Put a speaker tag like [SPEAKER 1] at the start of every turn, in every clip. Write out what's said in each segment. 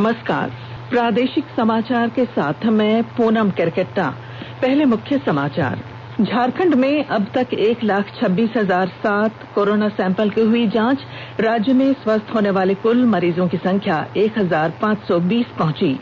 [SPEAKER 1] नमस्कार। प्रादेशिक समाचार के साथ मैं पूनम केरकेट्टा। पहले मुख्य समाचार। झारखंड में अब तक 1,26,007 कोरोना सैंपल की हुई जांच। राज्य में स्वस्थ होने वाले कुल मरीजों की संख्या 1,520 पहुंची।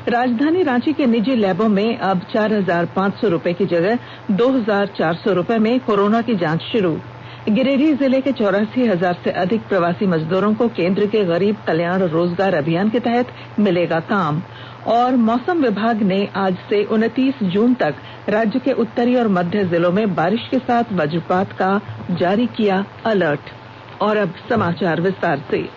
[SPEAKER 1] राजधानी रांची के निजी लैबों में अब 4,500 रुपए की जगह 2,400 रुपए में कोरोना की जांच शुरू। गिरिडीह जिले के 84,000 से अधिक प्रवासी मजदूरों को केंद्र के गरीब कल्याण रोजगार अभियान के तहत मिलेगा काम। और मौसम विभाग ने आज से 29 जून तक राज्य के उत्तरी और मध्य जिलों में बारिश के साथ वज्रपात का जारी किया अलर्ट। और अब समाचार विस्तार से।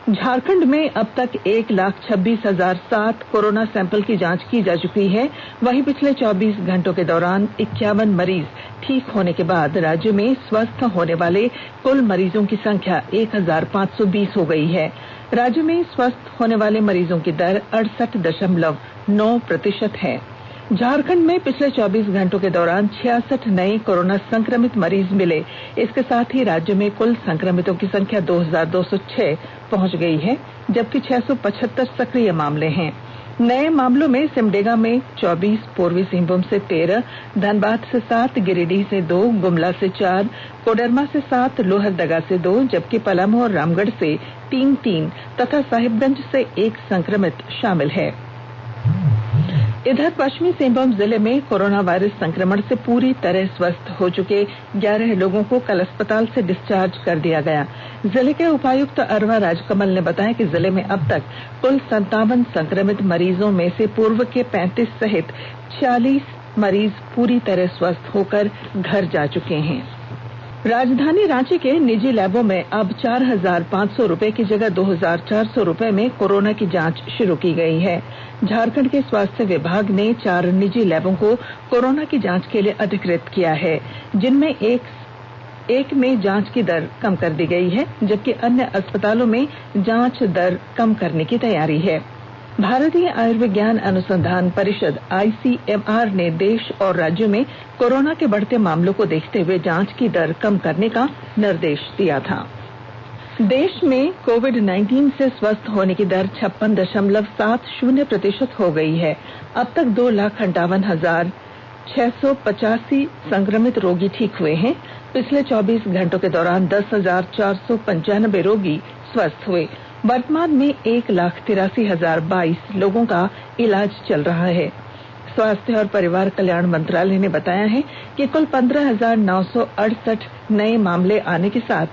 [SPEAKER 1] झारखंड में अब तक 1,26,007 कोरोना सैंपल की जांच की जा चुकी है। वहीं पिछले 24 घंटों के दौरान 51 मरीज ठीक होने के बाद राज्य में स्वस्थ होने वाले कुल मरीजों की संख्या 1,520 हो गई है। राज्य में स्वस्थ होने वाले मरीजों की दर 68.9% है। झारखंड में पिछले 24 घंटों के दौरान 66 नए कोरोना संक्रमित मरीज मिले। इसके साथ ही राज्य में कुल संक्रमितों की संख्या 2,206 पहुंच गई है, जबकि 675 सक्रिय मामले हैं। नए मामलों में सिमडेगा में 24, पूर्वी सिंहभूम से 13, धनबाद से 7, गिरिडीह से 2, गुमला से 4, कोडरमा से 7, लोहरदगा से 2, जबकि पलामू और रामगढ़ से 3 तथा साहिबगंज से 1 संक्रमित शामिल है। इधर पश्चिमी सिंहभूम जिले में कोरोना वायरस संक्रमण से पूरी तरह स्वस्थ हो चुके 11 लोगों को कल अस्पताल से डिस्चार्ज कर दिया गया। जिले के उपायुक्त अरवा राजकमल ने बताया कि जिले में अब तक कुल 57 संक्रमित मरीजों में से पूर्व के 35 सहित 40 मरीज पूरी तरह स्वस्थ होकर घर जा चुके हैं। राजधानी रांची के निजी लैबों में अब 4,500 रुपए की जगह 2,400 रुपए में कोरोना की जांच शुरू की गई है। झारखंड के स्वास्थ्य विभाग ने 4 निजी लैबों को कोरोना की जांच के लिए अधिकृत किया है, जिनमें एक में जांच की दर कम कर दी गई है, जबकि अन्य अस्पतालों में जांच दर कम करने की तैयारी है। भारतीय आयुर्विज्ञान अनुसंधान परिषद ICMR ने देश और राज्यों में कोरोना के बढ़ते मामलों को देखते हुए जांच की दर कम करने का निर्देश दिया था। देश में कोविड-19 से स्वस्थ होने की दर 56.70% हो गई है। अब तक 2,58,685 संक्रमित रोगी ठीक हुए हैं। पिछले 24 घंटों के दौरान 10,495 रोगी स्वस्थ हुए। वर्तमान में 1,83,022 लोगों का इलाज चल रहा है। स्वास्थ्य और परिवार कल्याण मंत्रालय ने बताया है कि कुल 15,968 नए मामले आने के साथ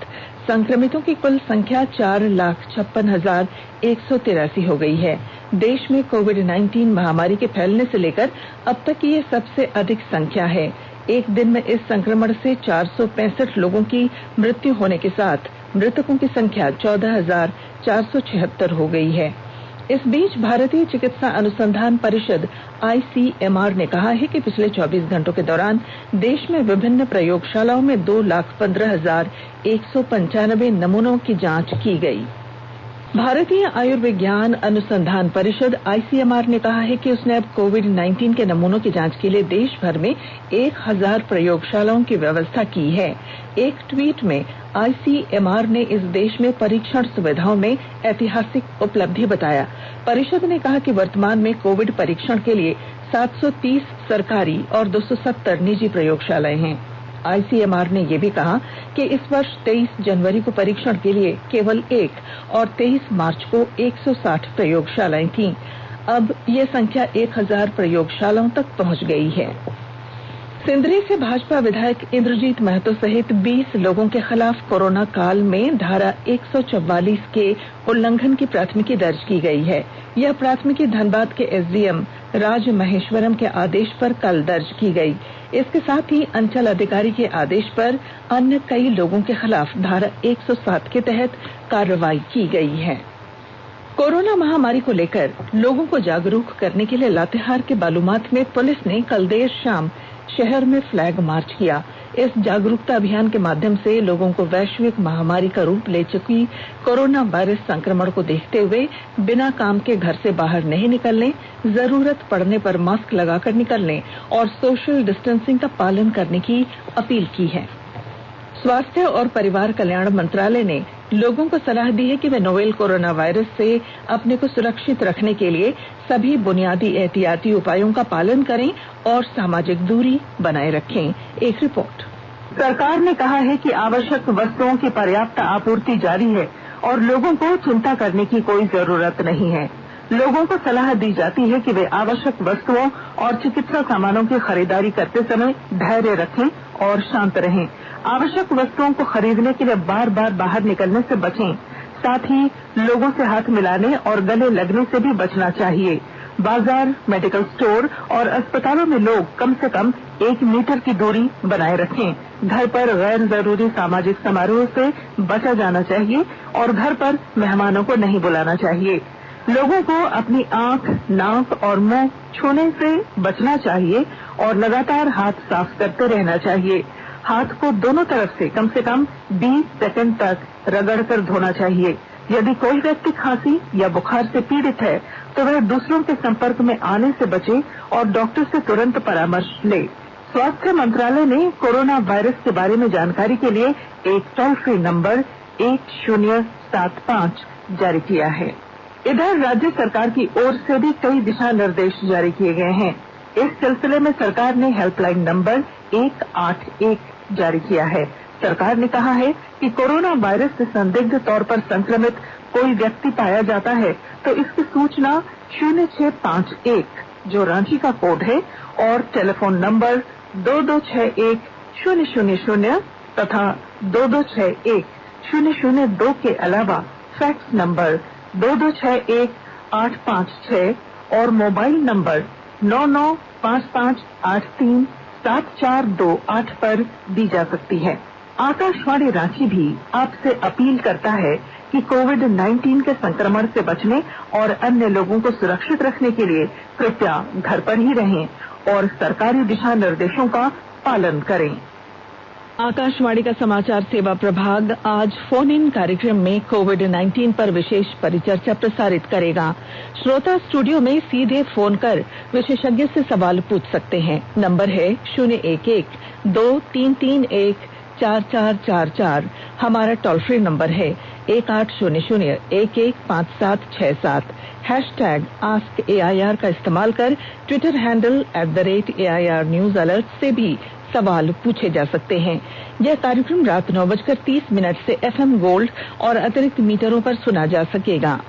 [SPEAKER 1] संक्रमितों की कुल संख्या 4,56,183 हो गई है। देश में कोविड-19 महामारी के फैलने से लेकर अब तक की ये सबसे अधिक संख्या है। एक दिन में इस संक्रमण से 465 लोगों की मृत्यु होने के साथ मृतकों की संख्या 14,476 हो गई है। इस बीच भारतीय चिकित्सा अनुसंधान परिषद ICMR ने कहा है कि पिछले 24 घंटों के दौरान देश में विभिन्न प्रयोगशालाओं में 2,15,195 नमूनों की जांच की गई। भारतीय आयुर्विज्ञान अनुसंधान परिषद ICMR ने कहा है कि उसने अब कोविड-19 के नमूनों की जांच के लिए देश भर में 1,000 प्रयोगशालाओं की व्यवस्था की है। एक ट्वीट में ICMR ने इस देश में परीक्षण सुविधाओं में ऐतिहासिक उपलब्धि बताया। परिषद ने कहा कि वर्तमान में कोविड परीक्षण के लिए 730 सरकारी और 270 निजी प्रयोगशालाएं हैं। ICMR ने यह भी कहा कि इस वर्ष 23 जनवरी को परीक्षण के लिए केवल 1 और 23 मार्च को 160 प्रयोगशालाएं थीं। अब यह संख्या 1,000 प्रयोगशालाओं तक पहुंच गई है। सिंदरी से भाजपा विधायक इंद्रजीत महतो सहित 20 लोगों के खिलाफ कोरोना काल में धारा 144 के उल्लंघन की प्राथमिकी दर्ज की गई है। यह प्राथमिकी धनबाद के SDM राज महेश्वरम के आदेश पर कल दर्ज की गई। इसके साथ ही अंचल अधिकारी के आदेश पर अन्य कई लोगों के खिलाफ धारा 107 के तहत कार्रवाई की गई है। कोरोना महामारी को लेकर लोगों को जागरूक करने के लिए लातेहार के बालूमाथ में पुलिस ने कल देर शाम शहर में फ्लैग मार्च किया। इस जागरूकता अभियान के माध्यम से लोगों को वैश्विक महामारी का रूप ले चुकी कोरोना वायरस संक्रमण को देखते हुए बिना काम के घर से बाहर नहीं निकलने, जरूरत पड़ने पर मास्क लगाकर निकलने और सोशल डिस्टेंसिंग का पालन करने की अपील की है। स्वास्थ्य और परिवार कल्याण मंत्रालय ने लोगों को सलाह दी है कि वे नोवेल कोरोना वायरस से अपने को सुरक्षित रखने के लिए सभी बुनियादी एहतियाती उपायों का पालन करें और सामाजिक दूरी बनाए रखें। एक रिपोर्ट। सरकार ने कहा है कि आवश्यक वस्तुओं की पर्याप्त आपूर्ति जारी है और लोगों को चिंता करने की कोई जरूरत नहीं है। लोगों को सलाह दी जाती है कि वे आवश्यक वस्तुओं और चिकित्सा सामानों की खरीदारी करते समय धैर्य रखें और शांत रहें। आवश्यक वस्तुओं को खरीदने के लिए बार बार बाहर निकलने से बचें। साथ ही लोगों से हाथ मिलाने और गले लगने से भी बचना चाहिए। बाजार, मेडिकल स्टोर और अस्पतालों में लोग कम से कम 1 मीटर की दूरी बनाए रखें। घर पर गैर जरूरी सामाजिक समारोह से बचा जाना चाहिए और घर पर मेहमानों को नहीं बुलाना चाहिए। लोगों को अपनी आंख, नाक और मुंह छूने से बचना चाहिए और लगातार हाथ साफ करते रहना चाहिए। हाथ को दोनों तरफ से कम 20 सेकंड तक रगड़कर धोना चाहिए। यदि कोई व्यक्ति खांसी या बुखार से पीड़ित है तो वह दूसरों के संपर्क में आने से बचे और डॉक्टर से तुरंत परामर्श ले। स्वास्थ्य मंत्रालय ने कोरोना वायरस के बारे में जानकारी के लिए एक टोल फ्री नंबर 1075 जारी किया है। इधर राज्य सरकार की ओर से भी कई दिशा निर्देश जारी किए गए हैं। इस सिलसिले में सरकार ने हेल्पलाइन नंबर 181 जारी किया है। सरकार ने कहा है कि कोरोना वायरस से संदिग्ध तौर पर संक्रमित कोई व्यक्ति पाया जाता है तो इसकी सूचना 0651 जो रांची का कोड है और टेलीफोन नंबर 2261-000 तथा 2261-002 के अलावा फैक्स नंबर 2261-856 और मोबाइल नंबर 9955837428 पर दी जा सकती है। आकाशवाणी रांची भी आपसे अपील करता है कि कोविड-19 के संक्रमण से बचने और अन्य लोगों को सुरक्षित रखने के लिए कृपया घर पर ही रहें और सरकारी दिशा निर्देशों का पालन करें। आकाशवाणी का समाचार सेवा प्रभाग आज फोन इन कार्यक्रम में कोविड-19 पर विशेष परिचर्चा प्रसारित करेगा। श्रोता स्टूडियो में सीधे फोन कर विशेषज्ञ से सवाल पूछ सकते हैं। नंबर है 011-2331-4444। हमारा टोल फ्री नंबर है 1800-115767। हैशटैग AskAIR का इस्तेमाल कर Twitter handle @AIR news alert से भी सवाल पूछे जा सकते हैं। यह कार्यक्रम रात 9:30 से FM गोल्ड और अतिरिक्त मीटरों पर सुना जा सकेगा।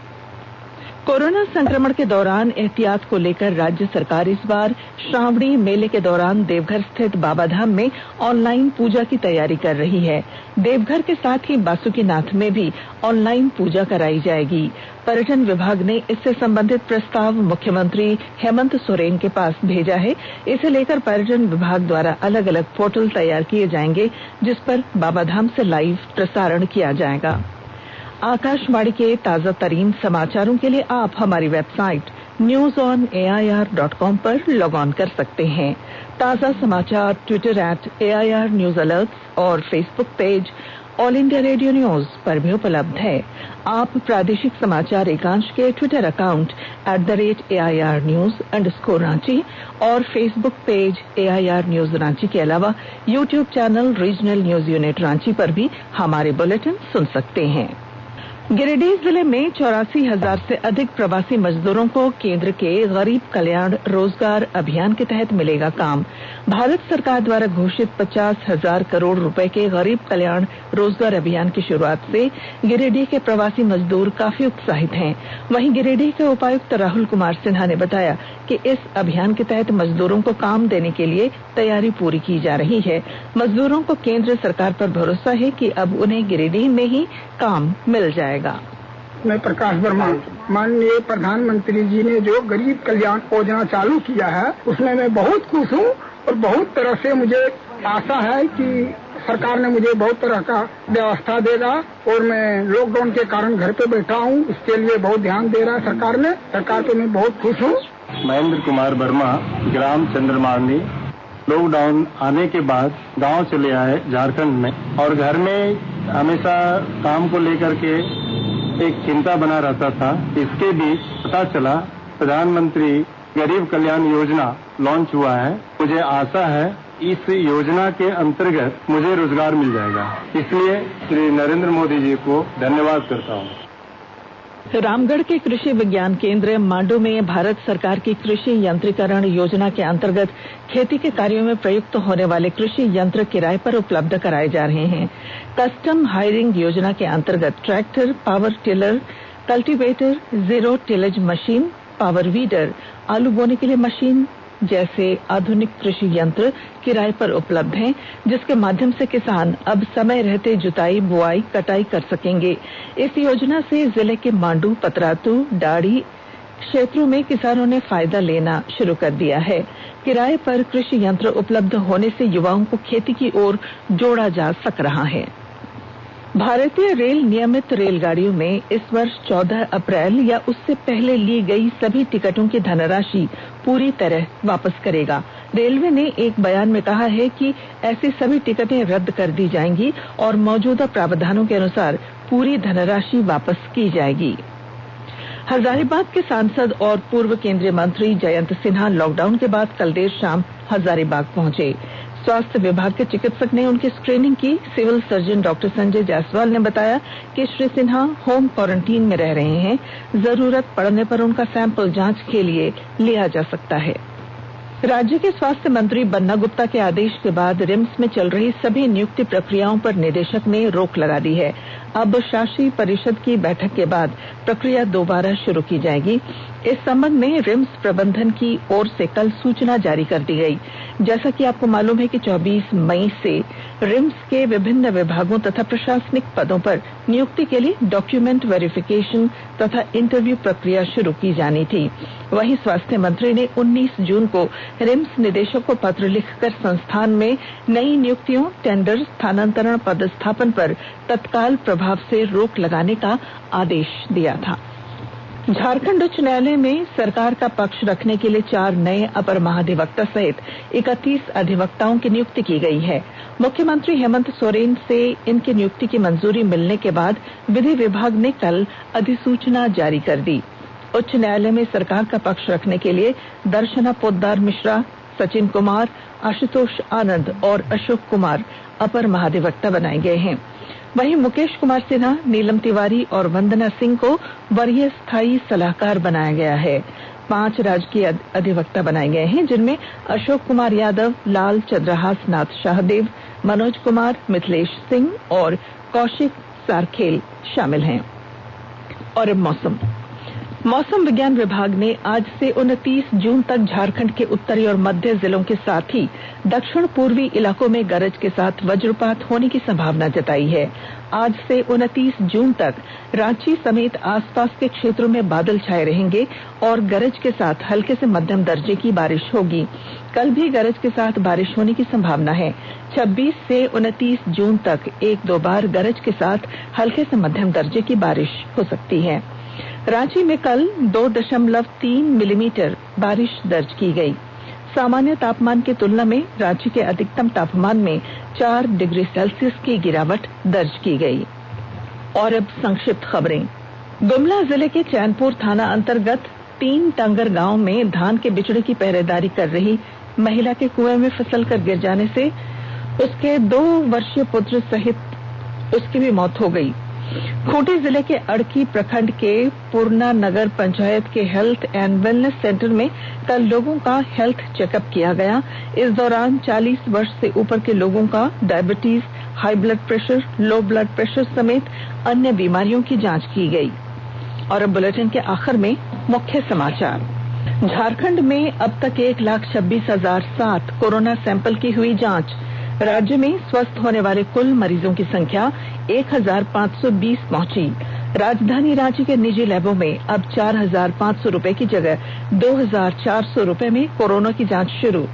[SPEAKER 1] कोरोना संक्रमण के दौरान एहतियात को लेकर राज्य सरकार इस बार श्रावणी मेले के दौरान देवघर स्थित बाबाधाम में ऑनलाइन पूजा की तैयारी कर रही है। देवघर के साथ ही बासुकीनाथ में भी ऑनलाइन पूजा कराई जाएगी। पर्यटन विभाग ने इससे संबंधित प्रस्ताव मुख्यमंत्री हेमंत सोरेन के पास भेजा है। इसे लेकर पर्यटन विभाग द्वारा अलग अलग पोर्टल तैयार किए जाएंगे जिस पर बाबाधाम से लाइव प्रसारण किया जाएगा। आकाशवाणी के ताजा तरीन समाचारों के लिए आप हमारी वेबसाइट newsonair.com पर लॉग ऑन कर सकते हैं। ताजा समाचार ट्विटर @AIR न्यूज अलर्ट और Facebook page all India radio news पर भी उपलब्ध है। आप प्रादेशिक समाचार एकांश के ट्विटर अकाउंट @AIR News_Ranchi और Facebook page AIR news Ranchi के अलावा YouTube channel regional news unit Ranchi पर भी हमारे बुलेटिन सुन सकते हैं। गिरिडीह जिले में 84,000 से अधिक प्रवासी मजदूरों को केंद्र के गरीब कल्याण रोजगार अभियान के तहत मिलेगा काम। भारत सरकार द्वारा घोषित 50,000 करोड़ रुपए के गरीब कल्याण रोजगार अभियान की शुरुआत से गिरिडीह के प्रवासी मजदूर काफी उत्साहित हैं। वहीं गिरिडीह के उपायुक्त राहुल कुमार सिन्हा ने बताया कि इस अभियान के तहत मजदूरों को काम देने के लिए तैयारी पूरी की जा रही है। मजदूरों को केंद्र सरकार पर भरोसा है कि अब उन्हें गिरिडीह में ही काम मिल जाएगा।
[SPEAKER 2] मैं प्रकाश वर्मा, माननीय प्रधानमंत्री जी ने जो गरीब कल्याण योजना चालू किया है उसमें मैं बहुत खुश हूँ और बहुत तरह से मुझे आशा है कि सरकार ने मुझे बहुत तरह का व्यवस्था देगा और मैं लॉकडाउन के कारण घर पे बैठा हूँ, इसके लिए बहुत ध्यान दे रहा है सरकार ने। सरकार पे मैं बहुत खुश हूँ।
[SPEAKER 3] महेंद्र कुमार वर्मा, ग्राम चंद्रमार्नी। लॉकडाउन आने के बाद गांव चले आए झारखंड में और घर में हमेशा काम को लेकर के एक चिंता बना रहता था। इसके बीच पता चला प्रधानमंत्री गरीब कल्याण योजना लॉन्च हुआ है। मुझे आशा है इस योजना के अंतर्गत मुझे रोजगार मिल जाएगा। इसलिए श्री नरेंद्र मोदी जी को धन्यवाद करता हूँ।
[SPEAKER 1] रामगढ़ के कृषि विज्ञान केंद्र मांडू में भारत सरकार की कृषि यंत्रीकरण योजना के अंतर्गत खेती के कार्यों में प्रयुक्त होने वाले कृषि यंत्र किराए पर उपलब्ध कराए जा रहे हैं। कस्टम हायरिंग योजना के अंतर्गत tractor, power tiller, cultivator, zero tillage machine, power weeder, आलू बोने के लिए मशीन जैसे आधुनिक कृषि यंत्र किराए पर उपलब्ध हैं, जिसके माध्यम से किसान अब समय रहते जुताई, बुआई, कटाई कर सकेंगे। इस योजना से जिले के मांडू, पतरातू, डाड़ी क्षेत्रों में किसानों ने फायदा लेना शुरू कर दिया है। किराए पर कृषि यंत्र उपलब्ध होने से युवाओं को खेती की ओर जोड़ा जा सक रहा है। भारतीय रेल नियमित रेलगाड़ियों में इस वर्ष 14 अप्रैल या उससे पहले ली गई सभी टिकटों की धनराशि पूरी तरह वापस करेगा। रेलवे ने एक बयान में कहा है कि ऐसी सभी टिकटें रद्द कर दी जाएंगी और मौजूदा प्रावधानों के अनुसार पूरी धनराशि वापस की जाएगी। हजारीबाग के सांसद और पूर्व केंद्रीय मंत्री जयंत सिन्हा लॉकडाउन के बाद कल देर शाम हजारीबाग पहुंचे। स्वास्थ्य विभाग के चिकित्सक ने उनकी स्क्रीनिंग की। Civil surgeon doctor Sanjay Jaiswal ने बताया कि श्री सिन्हा होम क्वारंटीन में रह रहे हैं। जरूरत पड़ने पर उनका सैंपल जांच के लिए लिया जा सकता है। राज्य के स्वास्थ्य मंत्री बन्ना गुप्ता के आदेश के बाद रिम्स में चल रही सभी नियुक्ति प्रक्रियाओं पर निदेशक ने रोक लगा दी है। अब शासी परिषद की बैठक के बाद प्रक्रिया दोबारा शुरू की जाएगी। इस संबंध में रिम्स प्रबंधन की ओर से कल सूचना जारी कर दी गई। जैसा कि आपको मालूम है कि 24 मई से रिम्स के विभिन्न विभागों तथा प्रशासनिक पदों पर नियुक्ति के लिए डॉक्यूमेंट वेरिफिकेशन तथा इंटरव्यू प्रक्रिया शुरू की जानी थी। वहीं स्वास्थ्य मंत्री ने 19 जून को रिम्स निदेशक को पत्र लिखकर संस्थान में नई नियुक्तियों, टेंडर, स्थानांतरण, पदस्थापन पर तत्काल प्रभाव से रोक लगाने का आदेश दिया था। झारखंड उच्च न्यायालय में सरकार का पक्ष रखने के लिए 4 नए अपर महाधिवक्ता सहित 31 अधिवक्ताओं की नियुक्ति की गई है। मुख्यमंत्री हेमंत सोरेन से इनकी नियुक्ति की मंजूरी मिलने के बाद विधि विभाग ने कल अधिसूचना जारी कर दी। उच्च न्यायालय में सरकार का पक्ष रखने के लिए दर्शना पोद्दार मिश्रा, सचिन कुमार, आशुतोष आनंद और अशोक कुमार अपर महाधिवक्ता बनाए गए हैं। वहीं मुकेश कुमार सिन्हा, नीलम तिवारी और वंदना सिंह को वरीय स्थायी सलाहकार बनाया गया है। 5 राजकीय अधिवक्ता बनाए गए हैं, जिनमें अशोक कुमार यादव, लाल चंद्रहास नाथ शाहदेव, मनोज कुमार, मिथिलेश सिंह और कौशिक सारखेल शामिल हैं। और अब मौसम विज्ञान विभाग ने आज से 29 जून तक झारखंड के उत्तरी और मध्य जिलों के साथ ही दक्षिण पूर्वी इलाकों में गरज के साथ वज्रपात होने की संभावना जताई है। आज से 29 जून तक रांची समेत आसपास के क्षेत्रों में बादल छाए रहेंगे और गरज के साथ हल्के से मध्यम दर्जे की बारिश होगी। कल भी गरज के साथ बारिश होने की संभावना है। 26 से 29 जून तक 1-2 बार गरज के साथ हल्के से मध्यम दर्जे की बारिश हो सकती है। रांची में कल 2.3 मिलीमीटर बारिश दर्ज की गई। सामान्य तापमान की तुलना में रांची के अधिकतम तापमान में 4 डिग्री सेल्सियस की गिरावट दर्ज की गई। और अब संक्षिप्त खबरें। गुमला जिले के चैनपुर थाना अंतर्गत 3 टांगर गांव में धान के बिचड़े की पहरेदारी कर रही महिला के कुएं में फिसलकर गिर जाने से उसके 2 वर्षीय पुत्र सहित उसकी भी मौत हो गई। खूंटी जिले के अड़की प्रखंड के पूर्णा नगर पंचायत के हेल्थ एंड वेलनेस सेंटर में कल लोगों का हेल्थ चेकअप किया गया। इस दौरान 40 वर्ष से ऊपर के लोगों का diabetes, high blood pressure, low blood pressure समेत अन्य बीमारियों की जांच की गई। और अब बुलेटिन के आखिर में मुख्य समाचार। झारखंड में अब तक 1,26,007 कोरोना सैंपल की हुई जांच। राज्य में स्वस्थ होने वाले कुल मरीजों की संख्या 1,520 पहुंची। राजधानी रांची के निजी लैबों में अब 4,500 रुपए की जगह 2,400 रुपए में कोरोना की जांच शुरू।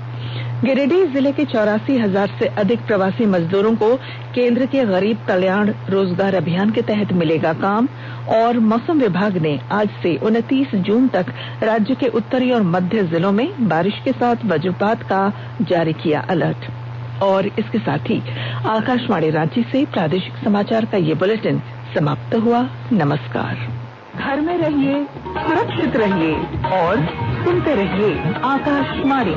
[SPEAKER 1] गिरिडीह जिले के 84,000 से अधिक प्रवासी मजदूरों को केंद्र के गरीब कल्याण रोजगार अभियान के तहत मिलेगा काम। और मौसम विभाग ने आज से 29 जून तक राज्य के उत्तरी और मध्य जिलों में बारिश के साथ वज्रपात का जारी किया अलर्ट। और इसके साथ ही आकाशवाणी रांची से प्रादेशिक समाचार का ये बुलेटिन समाप्त हुआ। नमस्कार। घर में रहिए, सुरक्षित रहिए और सुनते रहिए आकाशवाणी।